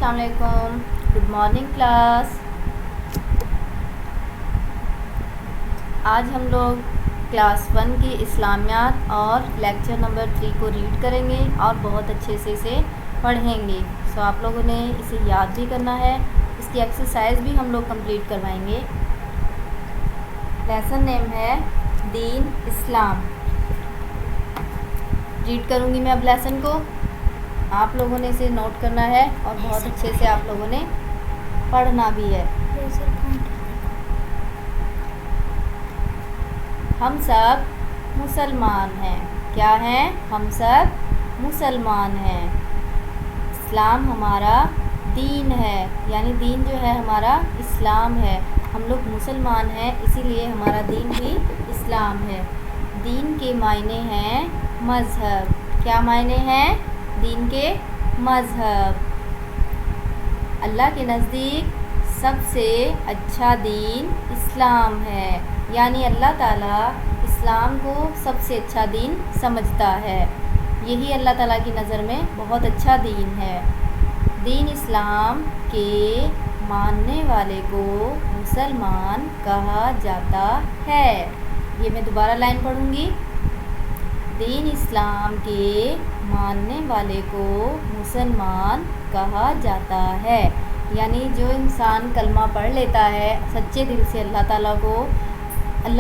अस्सलाम वालेकुम। Good morning class. आज हम लोग क्लास 1 की इस्लामियात और लेक्चर नंबर 3 को रीड करेंगे और बहुत अच्छे से इसे पढ़ेंगे। सो आप लोगों ने इसे याद भी करना है। इसकी एक्सरसाइज भी हम लोग कंप्लीट करवाएंगे। लेसन नेम है दीन इस्लाम। रीड करूँगी मैं अब लेसन को, आप लोगों ने इसे नोट करना है और बहुत अच्छे से आप लोगों ने पढ़ना भी है। हम सब मुसलमान हैं। क्या हैं? हम सब मुसलमान हैं। इस्लाम हमारा दीन है, यानी दीन जो है हमारा इस्लाम है। हम लोग मुसलमान हैं इसीलिए हमारा दीन भी इस्लाम है। दीन के मायने हैं मज़हब। क्या मायने हैं दीन के? मज़हब। अल्लाह के नज़दीक सबसे अच्छा दीन इस्लाम है, यानी अल्लाह ताला इस्लाम को सबसे अच्छा दीन समझता है। यही अल्लाह ताला की नज़र में बहुत अच्छा दीन है। दीन इस्लाम के मानने वाले को मुसलमान कहा जाता है। ये मैं दोबारा लाइन पढ़ूँगी। दीन इस्लाम के मानने वाले को मुसलमान कहा जाता है, यानी जो इंसान कलमा पढ़ लेता है सच्चे दिल से अल्लाह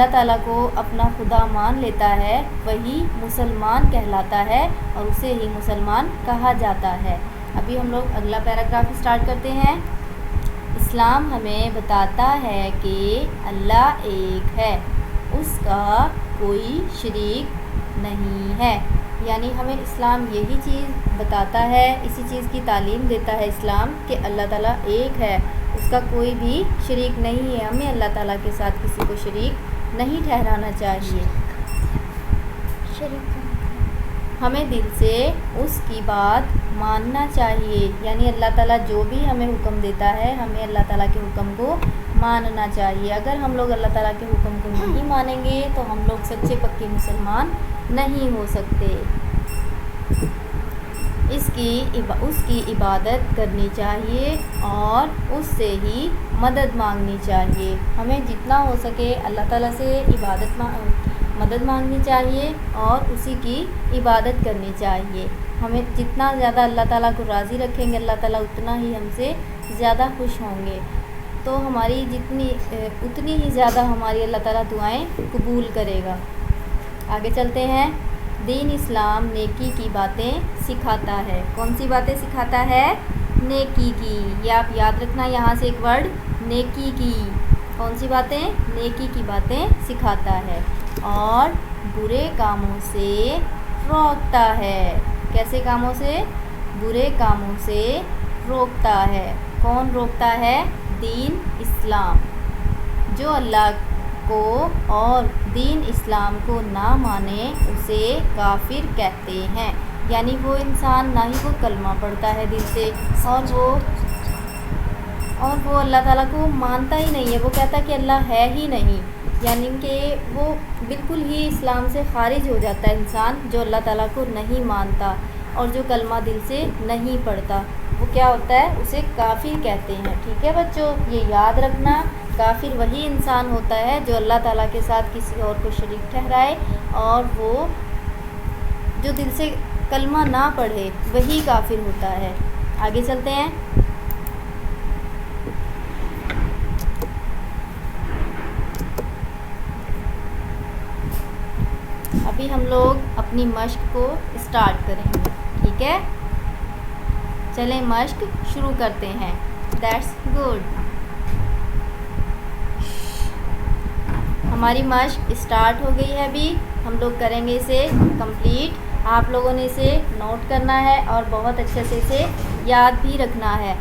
ताला को अपना खुदा मान लेता है, वही मुसलमान कहलाता है और उसे ही मुसलमान कहा जाता है। अभी हम लोग अगला पैराग्राफ स्टार्ट करते हैं। इस्लाम हमें बताता है कि अल्लाह एक है, उसका कोई शरीक नहीं है। यानी हमें इस्लाम यही चीज़ बताता है, इसी चीज़ की तालीम देता है इस्लाम कि अल्लाह ताला एक है, उसका कोई भी शरीक नहीं है। हमें अल्लाह ताला के साथ किसी को शरीक नहीं ठहराना चाहिए। हमें दिल से उसकी बात मानना चाहिए, यानी अल्लाह ताला जो भी हमें हुक्म देता है हमें अल्लाह ताला के हुक्म को मानना चाहिए। अगर हम लोग अल्लाह ताला के हुक्म को नहीं मानेंगे तो हम लोग सच्चे पक्के मुसलमान नहीं हो सकते। उसकी इबादत करनी चाहिए और उससे ही मदद मांगनी चाहिए। हमें जितना हो सके अल्लाह ताला से मदद मांगनी चाहिए और उसी की इबादत करनी चाहिए। हमें जितना ज़्यादा अल्लाह ताला को राज़ी रखेंगे अल्लाह ताला उतना ही हमसे ज़्यादा खुश होंगे। तो हमारी उतनी ही ज़्यादा हमारी अल्लाह ताला दुआएं कबूल करेगा। आगे चलते हैं। दीन इस्लाम नेकी की बातें सिखाता है। कौन सी बातें सिखाता है? नेकी की। ये आप याद रखना, यहाँ से एक वर्ड नेकी की। कौन सी बातें? नेकी की बातें सिखाता है और बुरे कामों से रोकता है। कैसे कामों से? बुरे कामों से रोकता है। कौन रोकता है? दीन इस्लाम। जो अल्लाह को और दीन इस्लाम को ना माने उसे काफिर कहते हैं, यानी वो इंसान ना ही वो कलमा पढ़ता है दिल से और वो अल्लाह ताला को मानता ही नहीं है। वो कहता कि अल्लाह है ही नहीं, यानी कि वो बिल्कुल ही इस्लाम से खारिज हो जाता है इंसान जो अल्लाह ताला को नहीं मानता और जो कलमा दिल से नहीं पढ़ता। वो क्या होता है? उसे काफिर कहते हैं। ठीक है बच्चों, ये याद रखना। काफिर वही इंसान होता है जो अल्लाह ताला के साथ किसी और को शरीक ठहराए और वो जो दिल से कलमा ना पढ़े वही काफिर होता है। आगे चलते हैं। अभी हम लोग अपनी मश्क को स्टार्ट करेंगे। ठीक है, चलें मश्क शुरू करते हैं। That's good. हमारी मश्क स्टार्ट हो गई है। अभी हम लोग करेंगे इसे कंप्लीट। आप लोगों ने इसे नोट करना है और बहुत अच्छे से इसे याद भी रखना है।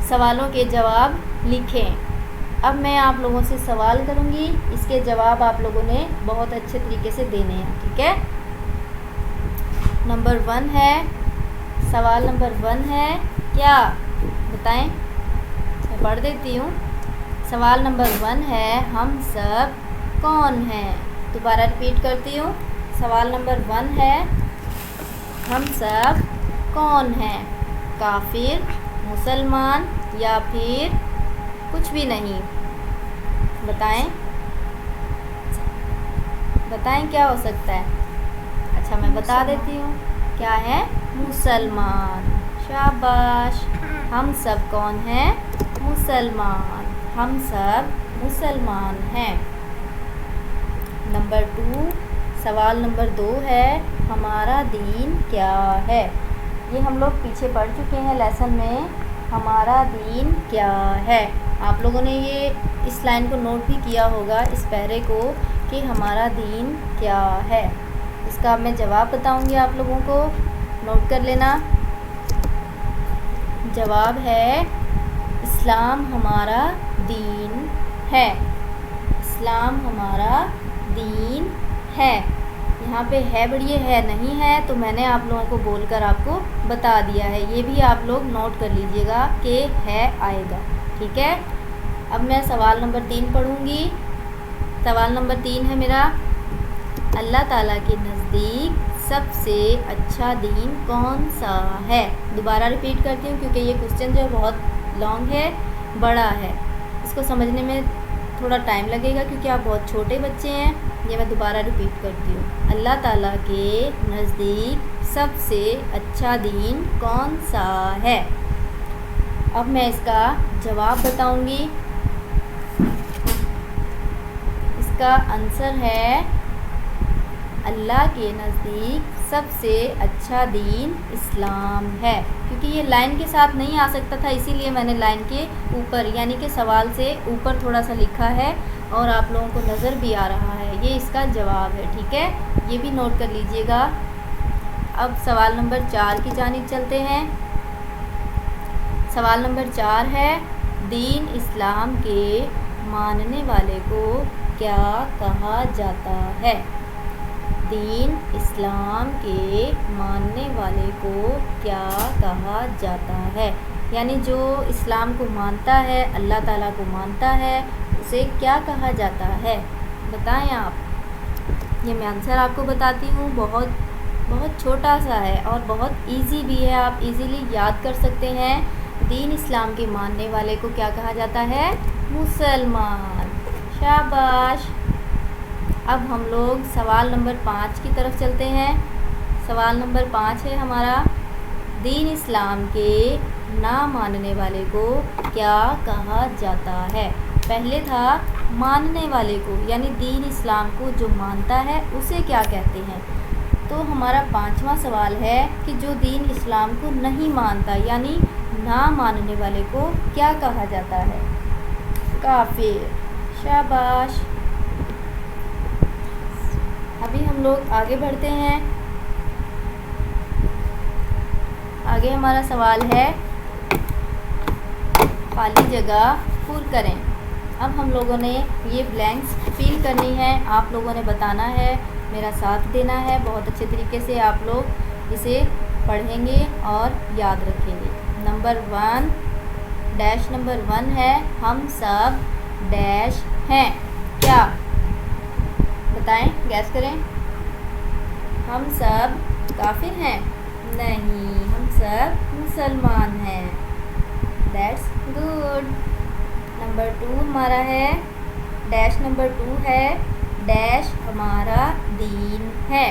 सवालों के जवाब लिखें। अब मैं आप लोगों से सवाल करूंगी, इसके जवाब आप लोगों ने बहुत अच्छे तरीके से देने हैं। ठीक है, नंबर 1 है, सवाल नंबर 1 है, क्या बताएं? मैं पढ़ देती हूँ। सवाल नंबर 1 है, हम सब कौन हैं? दोबारा रिपीट करती हूँ। सवाल नंबर 1 है, हम सब कौन हैं? काफिर, मुसलमान या फिर कुछ भी नहीं? बताएं बताएं क्या हो सकता है? अच्छा मैं बता देती हूँ, क्या है? मुसलमान। शाबाश। हम सब कौन हैं? मुसलमान। हम सब मुसलमान हैं। नंबर 2, सवाल नंबर 2 है, हमारा दीन क्या है? ये हम लोग पीछे पढ़ चुके हैं लेसन में, हमारा दीन क्या है। आप लोगों ने ये इस लाइन को नोट भी किया होगा, इस पैरे को, कि हमारा दीन क्या है। इसका अब मैं जवाब बताऊंगी आप लोगों को, नोट कर लेना। जवाब है इस्लाम हमारा दीन है। इस्लाम हमारा दीन है। यहाँ पे है बढ़िए, है नहीं है तो मैंने आप लोगों को बोलकर आपको बता दिया है। ये भी आप लोग नोट कर लीजिएगा कि है आएगा, ठीक है। अब मैं सवाल नंबर 3 पढ़ूँगी। सवाल नंबर 3 है मेरा, अल्लाह ताला के नज़दीक सबसे अच्छा दीन कौन सा है? दोबारा रिपीट करती हूँ क्योंकि ये क्वेश्चन जो है बहुत लॉन्ग है, बड़ा है, इसको समझने में थोड़ा टाइम लगेगा क्योंकि आप बहुत छोटे बच्चे हैं। ये मैं दोबारा रिपीट करती हूँ, अल्लाह ताला के नज़दीक सबसे अच्छा दीन कौन सा है? अब मैं इसका जवाब बताऊँगी। इसका आंसर है अल्लाह के नज़दीक सबसे अच्छा दीन इस्लाम है। क्योंकि ये लाइन के साथ नहीं आ सकता था, इसीलिए मैंने लाइन के ऊपर यानी कि सवाल से ऊपर थोड़ा सा लिखा है और आप लोगों को नज़र भी आ रहा है। ये इसका जवाब है, ठीक है, ये भी नोट कर लीजिएगा। अब सवाल नंबर 4 की जानिब चलते हैं। सवाल नंबर 4 है, दीन इस्लाम के मानने वाले को क्या कहा जाता है? दीन इस्लाम के मानने वाले को क्या कहा जाता है? यानी जो इस्लाम को मानता है, अल्लाह ताला को मानता है, उसे क्या कहा जाता है? बताएं आप। ये मैं आंसर आपको बताती हूँ, बहुत छोटा सा है और बहुत इजी भी है, आप इजीली याद कर सकते हैं। दीन इस्लाम के मानने वाले को क्या कहा जाता है? मुसलमान। शाबाश। अब हम लोग सवाल नंबर 5 की तरफ चलते हैं। सवाल नंबर 5 है हमारा, दीन इस्लाम के ना मानने वाले को क्या कहा जाता है? पहले था मानने वाले को, यानी दीन इस्लाम को जो मानता है उसे क्या कहते हैं। तो हमारा 5वां सवाल है कि जो दीन इस्लाम को नहीं मानता यानी ना मानने वाले को क्या कहा जाता है? काफिर। शाबाश। अभी हम लोग आगे बढ़ते हैं। आगे हमारा सवाल है, खाली जगह पूर्ण करें। अब हम लोगों ने ये ब्लैंक्स फिल करनी है, आप लोगों ने बताना है, मेरा साथ देना है। बहुत अच्छे तरीके से आप लोग इसे पढ़ेंगे और याद रखेंगे। नंबर 1 डैश नंबर 1 है, हम सब डैश हैं। क्या? बताएं, गैस करें। हम सब काफिर हैं? नहीं, हम सब मुसलमान हैं। That's good. नंबर 2 हमारा है, डैश नंबर 2 है, डैश हमारा दीन है।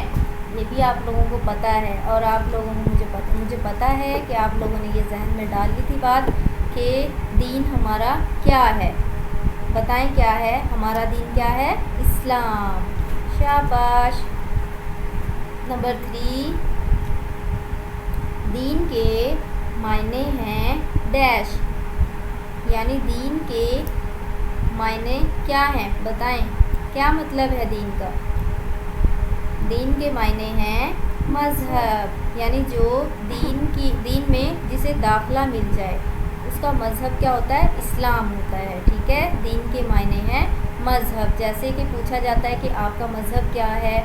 ये भी आप लोगों को पता है और आप लोगों को मुझे पता है कि आप लोगों ने ये जहन में डाल ली थी बात कि दीन हमारा क्या है। बताएं क्या है हमारा दीन? क्या है? इस्लाम। शाबाश। नंबर 3, दीन के मायने हैं डैश, यानी दीन के मायने क्या हैं? बताएं, क्या मतलब है दीन का? दीन के मायने हैं मज़हब, यानी जो दीन में जिसे दाखिला मिल जाए उसका मज़हब क्या होता है? इस्लाम होता है, ठीक है। दीन के मायने हैं मज़हब। जैसे कि पूछा जाता है कि आपका मज़हब क्या है,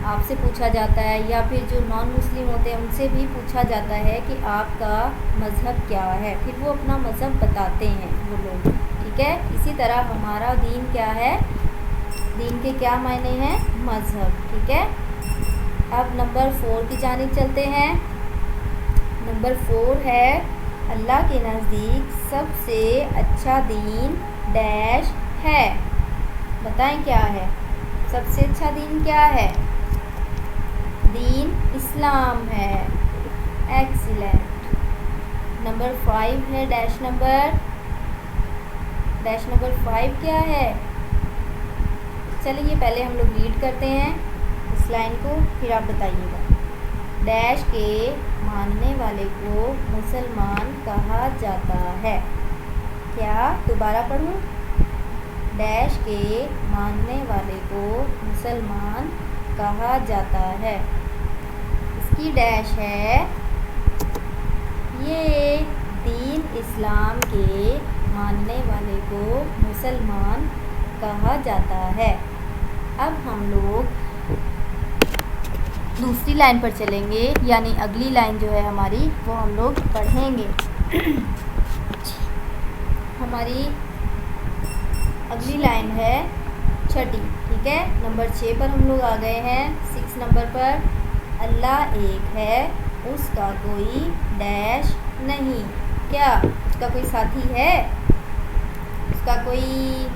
आपसे पूछा जाता है, या फिर जो नॉन मुस्लिम होते हैं उनसे भी पूछा जाता है कि आपका मज़हब क्या है, फिर वो अपना मज़हब बताते हैं वो लोग, ठीक है। इसी तरह हमारा दीन क्या है? दीन के क्या मायने हैं? मज़हब, ठीक है। अब नंबर 4 की जानिब चलते हैं। नंबर 4 है, اللہ کے نزدیک سب سے اچھا دین ڈیش ہے. بتائیں کیا ہے؟ سب سے اچھا دین کیا ہے؟ دین اسلام ہے. ایکسیلنٹ. نمبر 5 ہے ڈیش نمبر 5 کیا ہے؟ چلیے پہلے ہم لوگ ریڈ کرتے ہیں اس لائن کو، پھر آپ بتائیے گا. ڈیش کے ماننے والے کو مسلمان کہا جاتا ہے. کیا دوبارہ پڑھوں؟ ڈیش کے ماننے والے کو مسلمان کہا جاتا ہے. اس کی ڈیش ہے یہ دین اسلام کے ماننے والے کو مسلمان کہا جاتا ہے. اب ہم لوگ دوسری لائن پر چلیں گے، یعنی اگلی لائن جو ہے ہماری وہ ہم لوگ پڑھیں گے. ہماری اگلی لائن ہے 6. ٹھیک ہے، نمبر 6 پر ہم لوگ آ گئے ہیں. 6 نمبر پر اللہ ایک ہے، اس کا کوئی ڈیش نہیں. کیا اس کا کوئی ساتھی ہے؟ اس کا کوئی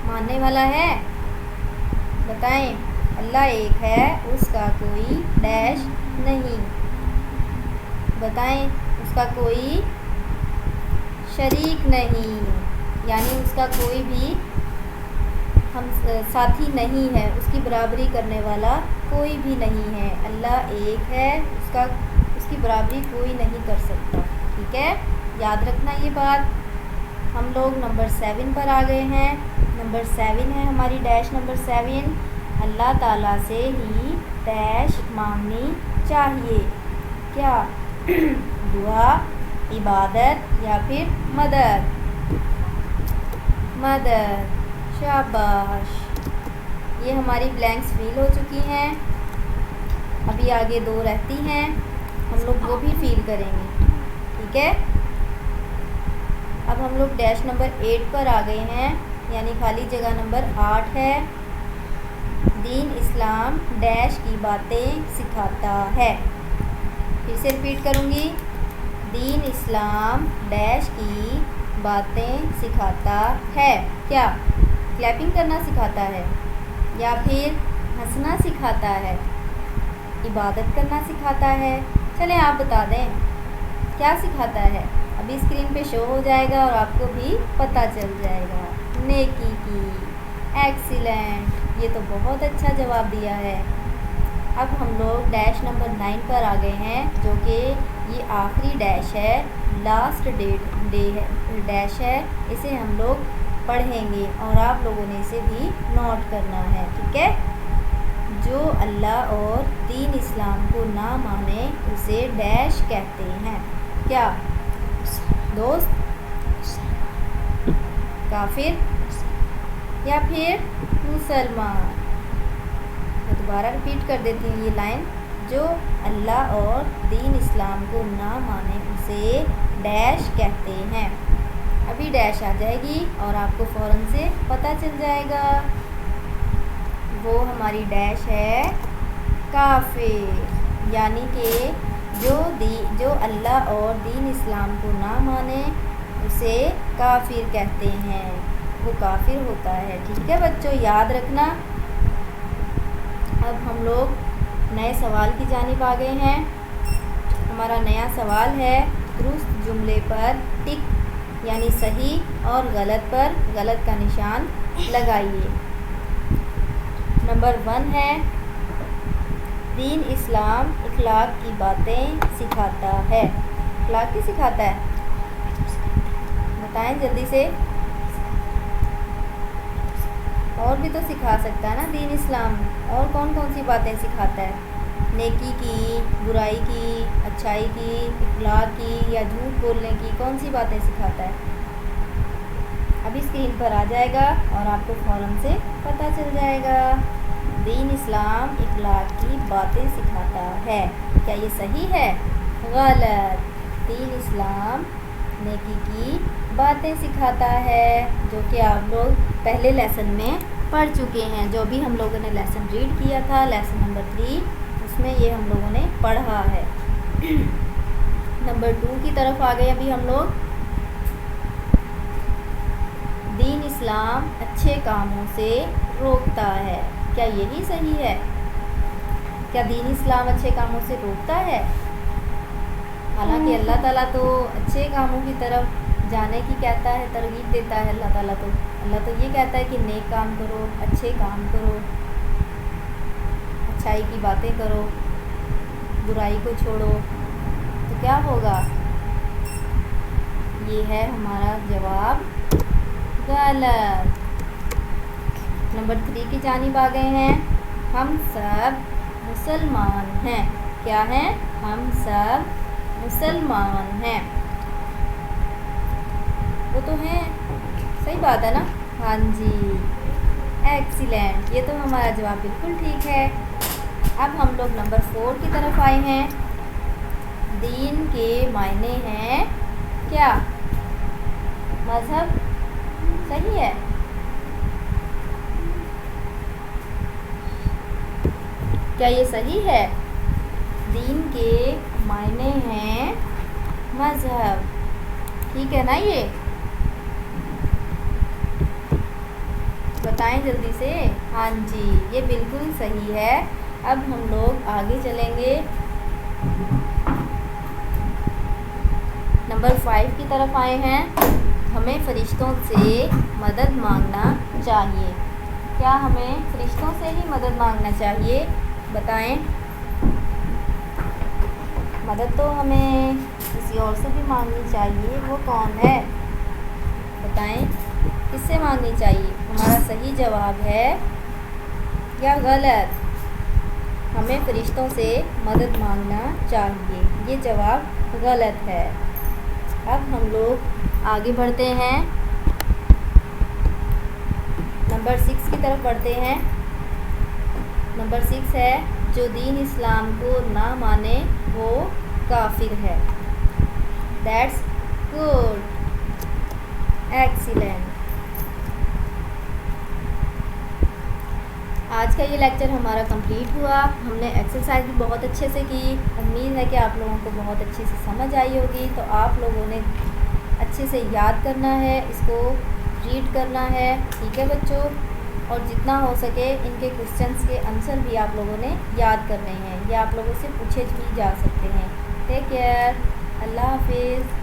ماننے والا ہے؟ بتائیں. اللہ ایک ہے، اس کا کوئی ڈیش نہیں. بتائیں. اس کا کوئی شریک نہیں، یعنی اس کا کوئی بھی ہم ساتھی نہیں ہے، اس کی برابری کرنے والا کوئی بھی نہیں ہے. اللہ ایک ہے، اس کی برابری کوئی نہیں کر سکتا. ٹھیک ہے، یاد رکھنا یہ بات. ہم لوگ نمبر 7 پر آ گئے ہیں. نمبر 7 ہے ہماری ڈیش نمبر 7. اللہ تعالیٰ سے ہی ڈیش مانگنی چاہیے. کیا؟ دعا، عبادت یا پھر مدد. شاباش. یہ ہماری بلینکس فیل ہو چکی ہیں. ابھی آگے 2 رہتی ہیں، ہم لوگ وہ بھی فیل کریں گے. ٹھیک ہے، اب ہم لوگ ڈیش نمبر 8 پر آ گئے ہیں، یعنی خالی جگہ نمبر 8 ہے. دین اسلام ڈیش کی باتیں سکھاتا ہے. پھر سے ریپیٹ کروں گی. دین اسلام ڈیش کی باتیں سکھاتا ہے. کیا؟ کلیپنگ کرنا سکھاتا ہے، یا پھر ہنسنا سکھاتا ہے، عبادت کرنا سکھاتا ہے؟ چلیں آپ بتا دیں کیا سکھاتا ہے. ابھی اسکرین پہ شو ہو جائے گا اور آپ کو بھی پتہ چل جائے گا. نیکی کی. ایکسیلنٹ. یہ تو بہت اچھا جواب دیا ہے. اب ہم لوگ ڈیش نمبر 9 پر آ گئے ہیں، جو کہ یہ آخری ڈیش ہے، لاسٹ ڈیش ہے. اسے ہم لوگ پڑھیں گے اور آپ لوگوں نے اسے بھی نوٹ کرنا ہے. ٹھیک ہے. جو اللہ اور دین اسلام کو نہ مانے اسے ڈیش کہتے ہیں. کیا دوست؟ کافر یا پھر مسلمان. میں دوبارہ ریپیٹ کر دیتی ہوں یہ لائن. جو اللہ اور دین اسلام کو نہ مانے اسے ڈیش کہتے ہیں. ابھی ڈیش آ جائے گی اور آپ کو فوراً سے پتہ چل جائے گا. وہ ہماری ڈیش ہے کافر، یعنی کہ جو اللہ اور دین اسلام کو نہ مانے اسے کافر کہتے ہیں، وہ کافر ہوتا ہے. ٹھیک ہے بچوں، یاد رکھنا. اب ہم لوگ نئے سوال کی جانب آ گئے ہیں. ہمارا نیا سوال ہے درست جملے پر ٹک، یعنی صحیح اور غلط پر غلط کا نشان لگائیے. نمبر 1 ہے دین اسلام اخلاق کی باتیں سکھاتا ہے. اخلاق کی سکھاتا ہے؟ بتائیں جلدی سے. اور بھی تو سکھا سکتا ہے نا دین اسلام. اور کون کون سی باتیں سکھاتا ہے؟ نیکی کی، برائی کی، اچھائی کی، اخلاق کی یا جھوٹ بولنے کی؟ کون سی باتیں سکھاتا ہے؟ ابھی اسکرین پر آ جائے گا اور آپ کو فوراً سے پتہ چل جائے گا. دین اسلام اخلاق کی باتیں سکھاتا ہے. کیا یہ صحیح ہے؟ غلط. دین اسلام نیکی کی باتیں سکھاتا ہے، جو کہ آپ لوگ پہلے لیسن میں پڑھ چکے ہیں. جو بھی ہم لوگوں نے لیسن ریڈ کیا تھا، لیسن نمبر 3، اس میں یہ ہم لوگوں نے پڑھا ہے. نمبر 2 کی طرف آ گئے ابھی ہم لوگ. دین اسلام اچھے کاموں سے روکتا ہے. کیا یہی صحیح ہے؟ کیا دین اسلام اچھے کاموں سے روکتا ہے؟ حالانکہ اللہ تعالیٰ تو اچھے کاموں کی طرف جانے کی کہتا ہے، ترغیب دیتا ہے. اللہ تو یہ کہتا ہے کہ نیک کام کرو، اچھے کام کرو، اچھائی کی باتیں کرو، برائی کو چھوڑو. تو کیا ہوگا؟ یہ ہے ہمارا جواب غلط. نمبر 3 کی جانب آ گئے ہیں. ہم سب مسلمان ہیں. کیا ہیں؟ ہم سب مسلمان ہیں. وہ تو ہیں، صحیح بات ہے نا؟ ہاں جی، ایکسیلنٹ. یہ تو ہمارا جواب بالکل ٹھیک ہے. اب ہم لوگ نمبر 4 کی طرف آئے ہیں. دین کے معنی ہیں کیا؟ مذہب. صحیح ہے. کیا یہ صحیح ہے؟ دین کے معنی ہیں مذہب. ٹھیک ہے نا؟ یہ بتائیں جلدی سے. ہاں جی، یہ بالکل صحیح ہے. اب ہم لوگ آگے چلیں گے. نمبر 5 کی طرف آئے ہیں. ہمیں فرشتوں سے مدد مانگنا چاہیے. کیا ہمیں فرشتوں سے ہی مدد مانگنا چاہیے؟ بتائیں. مدد تو ہمیں کسی اور سے بھی مانگنی چاہیے. وہ کون ہے؟ بتائیں، کس سے مانگنی چاہیے؟ ہمارا صحیح جواب ہے یا غلط؟ ہمیں فرشتوں سے مدد مانگنا چاہیے. یہ جواب غلط ہے. اب ہم لوگ آگے بڑھتے ہیں. نمبر 6 کی طرف بڑھتے ہیں. نمبر 6 ہے جو دین اسلام کو نہ مانے وہ کافر ہے. That's good. ایکسیلنٹ. آج کا یہ لیکچر ہمارا کمپلیٹ ہوا. ہم نے ایکسرسائز بھی بہت اچھے سے کی. امید ہے کہ آپ لوگوں کو بہت اچھے سے سمجھ آئی ہوگی. تو آپ لوگوں نے اچھے سے یاد کرنا ہے، اس کو ریڈ کرنا ہے. ٹھیک ہے بچوں؟ اور جتنا ہو سکے ان کے کوسچنس کے آنسر بھی آپ لوگوں نے یاد کرنے ہیں. یہ آپ لوگوں سے پوچھے بھی جا سکتے ہیں. Take care. اللہ حافظ.